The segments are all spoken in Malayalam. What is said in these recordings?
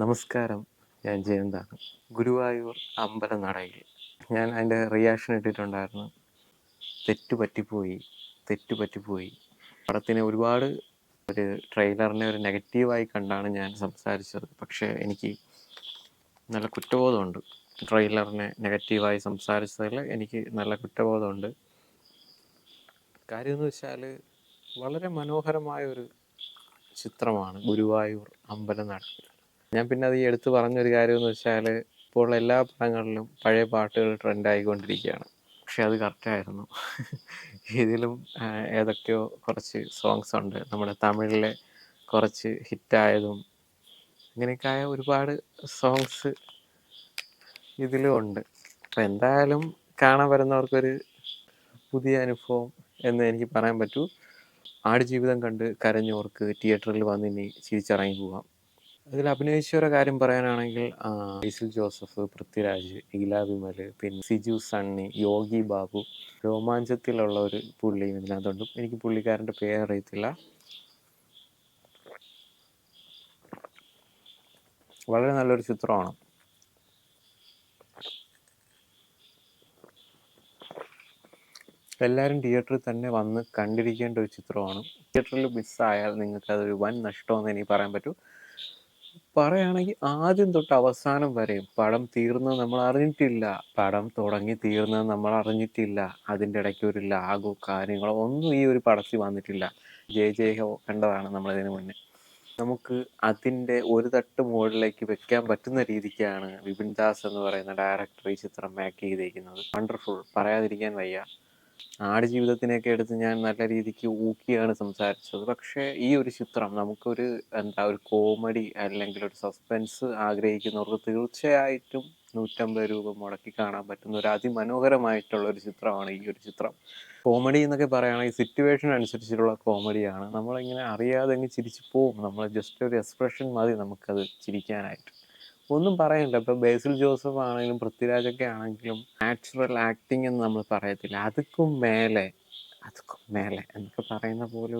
നമസ്കാരം. ഞാൻ ജയന്താണ്. ഗുരുവായൂർ അമ്പലനടയിൽ ഞാൻ അതിൻ്റെ റിയാക്ഷൻ ഇട്ടിട്ടുണ്ടായിരുന്നു. തെറ്റുപറ്റിപ്പോയി, തെറ്റുപറ്റിപ്പോയി. പടത്തിനെ ഒരുപാട് ട്രെയിലറിനെ ഒരു നെഗറ്റീവായി കണ്ടാണ് ഞാൻ സംസാരിച്ചത്. പക്ഷേ എനിക്ക് നല്ല കുറ്റബോധമുണ്ട്. ട്രെയിലറിനെ നെഗറ്റീവായി സംസാരിച്ചതിൽ എനിക്ക് നല്ല കുറ്റബോധമുണ്ട്. കാര്യമെന്ന് വെച്ചാൽ വളരെ മനോഹരമായൊരു ചിത്രമാണ് ഗുരുവായൂർ അമ്പലനട. ഞാൻ പിന്നെ അത് എടുത്തു പറഞ്ഞൊരു കാര്യമെന്ന് വെച്ചാൽ ഇപ്പോൾ എല്ലാ പടങ്ങളിലും പഴയ പാട്ടുകൾ ട്രെൻഡായിക്കൊണ്ടിരിക്കുകയാണ്. പക്ഷെ അത് കറക്റ്റായിരുന്നു. ഇതിലും ഏതൊക്കെയോ കുറച്ച് സോങ്സ് ഉണ്ട്. നമ്മുടെ തമിഴിലെ കുറച്ച് ഹിറ്റായതും അങ്ങനെയൊക്കെ ആയ ഒരുപാട് സോങ്സ് ഇതിലും ഉണ്ട്. അപ്പം എന്തായാലും കാണാൻ വരുന്നവർക്കൊരു പുതിയ അനുഭവം എന്ന് എനിക്ക് പറയാൻ പറ്റൂ. ആടുജീവിതം കണ്ട് കരഞ്ഞവർക്ക് തിയേറ്ററിൽ വന്ന് ഇനി ചിരിച്ചിറങ്ങി പോവാം. അതിൽ അഭിനയിച്ചവരുടെ കാര്യം പറയാനാണെങ്കിൽ ബേസിൽ ജോസഫ്, പൃഥ്വിരാജ്, ഇല വിമൽ, പിന്നെ സിജു സണ്ണി, യോഗി ബാബു, രോമാഞ്ചത്തിലുള്ള ഒരു പുള്ളിയും ഇതിനകത്തുണ്ട്. എനിക്ക് പുള്ളിക്കാരൻ്റെ പേരറിയത്തില്ല. വളരെ നല്ലൊരു ചിത്രമാണ്. എല്ലാവരും തിയേറ്ററിൽ തന്നെ വന്ന് കണ്ടിരിക്കേണ്ട ഒരു ചിത്രമാണ്. തിയേറ്ററിൽ മിസ്സായാൽ നിങ്ങൾക്ക് അതൊരു വൻ നഷ്ടമെന്ന് എനിക്ക് പറയാൻ പറ്റൂ. പറയുകയാണെങ്കിൽ ആദ്യം തൊട്ട് അവസാനം വരെയും പടം തീർന്നത് നമ്മൾ അറിഞ്ഞിട്ടില്ല. പടം തുടങ്ങി തീർന്നത് നമ്മൾ അറിഞ്ഞിട്ടില്ല. അതിൻ്റെ ഇടയ്ക്ക് ഒരു ലാഗോ കാര്യങ്ങളോ ഒന്നും ഈ ഒരു പടത്തിൽ വന്നിട്ടില്ല. ജയ ഹോ കണ്ടതാണ് നമ്മളിതിന് മുന്നേ. നമുക്ക് അതിൻ്റെ ഒരു തട്ട് മുകളിലേക്ക് വെക്കാൻ പറ്റുന്ന രീതിക്കാണ് വിപിൻ ദാസ് എന്ന് പറയുന്ന ഡയറക്ടർ ഈ ചിത്രം മേക്ക് ചെയ്തിരിക്കുന്നത്. വണ്ടർഫുൾ, പറയാതിരിക്കാൻ വയ്യ. ആടുജീവിതത്തിനെയൊക്കെ എടുത്ത് ഞാൻ നല്ല രീതിക്ക് ഊക്കിയാണ് സംസാരിച്ചത്. പക്ഷേ ഈ ഒരു ചിത്രം നമുക്കൊരു ഒരു കോമഡി അല്ലെങ്കിൽ ഒരു സസ്പെൻസ് ആഗ്രഹിക്കുന്നവർക്ക് തീർച്ചയായിട്ടും 150 രൂപ മുടക്കി കാണാൻ പറ്റുന്ന ഒരു അതിമനോഹരമായിട്ടുള്ള ഒരു ചിത്രമാണ് ഈ ഒരു ചിത്രം. കോമഡി എന്നൊക്കെ പറയുകയാണെങ്കിൽ സിറ്റുവേഷൻ അനുസരിച്ചിട്ടുള്ള കോമഡിയാണ്. നമ്മളിങ്ങനെ അറിയാതെ അങ്ങ് ചിരിച്ചു പോവും. നമ്മൾ ജസ്റ്റ് ഒരു എക്സ്പ്രഷൻ മതി നമുക്കത് ചിരിക്കാനായിട്ട്. ഒന്നും പറയാനില്ല. ഇപ്പൊ ബേസിൽ ജോസഫ് ആണെങ്കിലും പൃഥ്വിരാജൊക്കെ ആണെങ്കിലും നാച്ചുറൽ ആക്ടിങ് എന്ന് നമ്മൾ പറയത്തില്ല, അതുക്കും മേലെ എന്നൊക്കെ പറയുന്ന പോലെ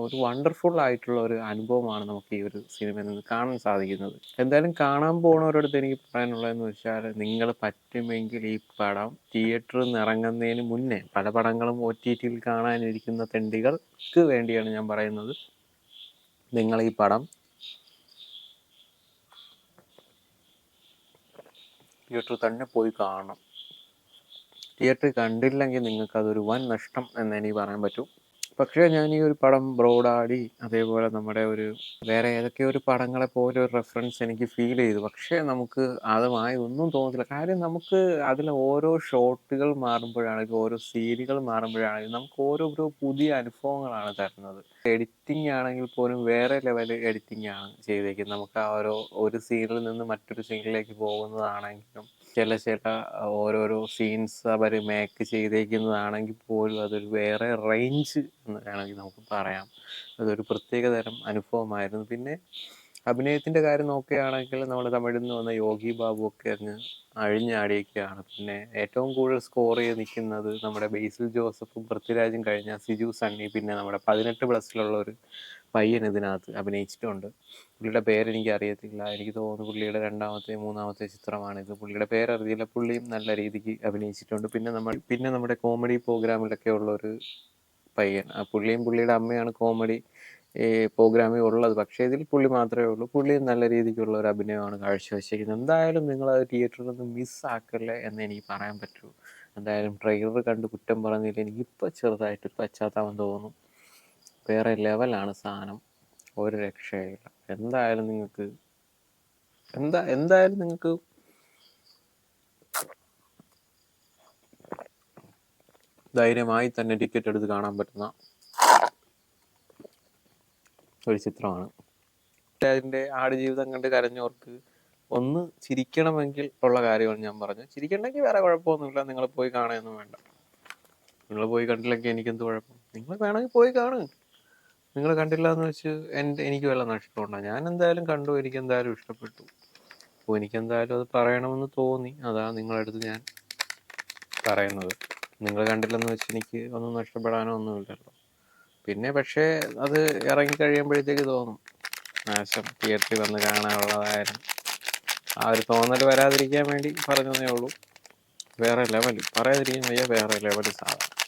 ഒരു വണ്ടർഫുൾ ആയിട്ടുള്ള ഒരു അനുഭവമാണ് നമുക്ക് ഈ ഒരു സിനിമയിൽ നിന്ന് കാണാൻ സാധിക്കുന്നത്. എന്തായാലും കാണാൻ പോകുന്നവരടുത്ത് എനിക്ക് പറയാനുള്ളതെന്ന് വെച്ചാൽ, നിങ്ങൾ പറ്റുമെങ്കിൽ ഈ പടം തിയേറ്ററിൽ നിന്ന് ഇറങ്ങുന്നതിന് മുന്നേ, പല പടങ്ങളും OTTയിൽ കാണാനിരിക്കുന്ന തെണ്ടികൾക്ക് വേണ്ടിയാണ് ഞാൻ പറയുന്നത്, നിങ്ങൾ ഈ പടം തിയേറ്ററിൽ തന്നെ പോയി കാണണം. തിയേറ്ററിൽ കണ്ടില്ലെങ്കിൽ നിങ്ങൾക്കതൊരു വൻ നഷ്ടം എന്ന് എനിക്ക് പറയാൻ പറ്റും. പക്ഷേ ഞാൻ ഈ ഒരു പടം ബ്രോഡാഡി, അതേപോലെ നമ്മുടെ ഒരു വേറെ ഏതൊക്കെയോ ഒരു പടങ്ങളെ പോലെ ഒരു റെഫറൻസ് എനിക്ക് ഫീൽ ചെയ്തു. പക്ഷേ നമുക്ക് അതുമായി ഒന്നും തോന്നത്തില്ല. കാര്യം നമുക്ക് അതിൽ ഓരോ ഷോട്ടുകൾ മാറുമ്പോഴാണെങ്കിലും ഓരോ സീനുകൾ മാറുമ്പോഴാണെങ്കിലും നമുക്ക് ഓരോ പുതിയ അനുഭവങ്ങളാണ് തരുന്നത്. എഡിറ്റിംഗ് ആണെങ്കിൽ പോലും വേറെ ലെവൽ എഡിറ്റിംഗ് ആണ് ചെയ്തേക്കുന്നത്. നമുക്ക് ആ ഒരു സീനിൽ നിന്ന് മറ്റൊരു സീനിലേക്ക് പോകുന്നതാണെങ്കിലും ചില ഓരോരോ സീൻസ് അവർ മേക്ക് ചെയ്തേക്കുന്നതാണെങ്കിൽ പോലും അതൊരു വേറെ റേഞ്ച് എന്ന് വേണമെങ്കിൽ നമുക്ക് പറയാം. അതൊരു പ്രത്യേക തരം അനുഭവമായിരുന്നു. പിന്നെ അഭിനയത്തിൻ്റെ കാര്യം നോക്കുകയാണെങ്കിൽ നമ്മുടെ തമിഴിൽ നിന്ന് വന്ന യോഗി ബാബു ഒക്കെ അങ്ങ് അഴിഞ്ഞാടിയൊക്കെയാണ്. പിന്നെ ഏറ്റവും കൂടുതൽ സ്കോർ ചെയ്ത് നിൽക്കുന്നത് നമ്മുടെ ബേസിൽ ജോസഫും പൃഥ്വിരാജും കഴിഞ്ഞ സിജു സണ്ണി, പിന്നെ നമ്മുടെ 18+ ഒരു പയ്യൻ ഇതിനകത്ത് അഭിനയിച്ചിട്ടുണ്ട്. പുള്ളിയുടെ പേരെനിക്ക് അറിയത്തില്ല. എനിക്ക് തോന്നുന്നു പുള്ളിയുടെ രണ്ടാമത്തെ മൂന്നാമത്തെ ചിത്രമാണിത്. പുള്ളിയുടെ പേരറിയില്ല. പുള്ളിയും നല്ല രീതിക്ക് അഭിനയിച്ചിട്ടുണ്ട്. പിന്നെ നമ്മുടെ കോമഡി പ്രോഗ്രാമിലൊക്കെ ഉള്ളൊരു പയ്യൻ, പുള്ളിയും പുള്ളിയുടെ അമ്മയാണ് കോമഡി പ്രോഗ്രാമിൽ ഉള്ളത്. പക്ഷേ ഇതിൽ പുള്ളി മാത്രമേ ഉള്ളൂ. പുള്ളിയും നല്ല രീതിക്കുള്ള ഒരു അഭിനയമാണ് കാഴ്ചവെച്ചിരിക്കുന്നത്. എന്തായാലും നിങ്ങളത് തിയേറ്ററിൽ നിന്ന് മിസ്സാക്കല്ലേ എന്ന് എനിക്ക് പറയാൻ പറ്റൂ. എന്തായാലും ട്രെയിലർ കണ്ട് കുറ്റം പറഞ്ഞതിൽ എനിക്കിപ്പോൾ ചെറുതായിട്ട് പശ്ചാത്താപം തോന്നുന്നു. വേറെ ലെവലാണ് സാധനം, ഒരു രക്ഷയില്ല. എന്തായാലും നിങ്ങൾക്ക് ധൈര്യമായി തന്നെ ടിക്കറ്റ് എടുത്ത് കാണാൻ പറ്റുന്ന ഒരു ചിത്രമാണ്. അതിൻ്റെ ആടുജീവിതം കണ്ട് കരഞ്ഞവർക്ക് ഒന്ന് ചിരിക്കണമെങ്കിൽ ഉള്ള കാര്യമാണ് ഞാൻ പറഞ്ഞത്. ചിരിക്കണമെങ്കിൽ വേറെ കുഴപ്പമൊന്നുമില്ല, നിങ്ങൾ പോയി കാണുകയൊന്നും വേണ്ട. നിങ്ങൾ പോയി കണ്ടില്ലെങ്കിൽ എനിക്കെന്ത് കുഴപ്പം? നിങ്ങൾ വേണമെങ്കിൽ പോയി കാണുക. നിങ്ങൾ കണ്ടില്ല എന്ന് വെച്ച് എനിക്ക് വല്ല നഷ്ടമുണ്ടാകും? ഞാൻ എന്തായാലും കണ്ടു, എനിക്ക് എന്തായാലും ഇഷ്ടപ്പെട്ടു. അപ്പോൾ എനിക്കെന്തായാലും അത് പറയണമെന്ന് തോന്നി. അതാണ് നിങ്ങളുടെ അടുത്ത് ഞാൻ പറയുന്നത്. നിങ്ങൾ കണ്ടില്ലെന്ന് വെച്ച് എനിക്ക് ഒന്നും നഷ്ടപ്പെടാനോ ഒന്നുമില്ലല്ലോ. പിന്നെ പക്ഷേ അത് ഇറങ്ങി കഴിയുമ്പോഴത്തേക്ക് തോന്നും, നാശം, തിയേറ്ററിൽ വന്ന് കാണാനുള്ളതായിരുന്നു. ആ ഒരു തോന്നൽ വരാതിരിക്കാൻ വേണ്ടി പറഞ്ഞതേ ഉള്ളൂ. വേറെ ലെവൽ പറയാതിരിക്കാൻ വയ്യ, വേറെ ലെവൽ സാധനം.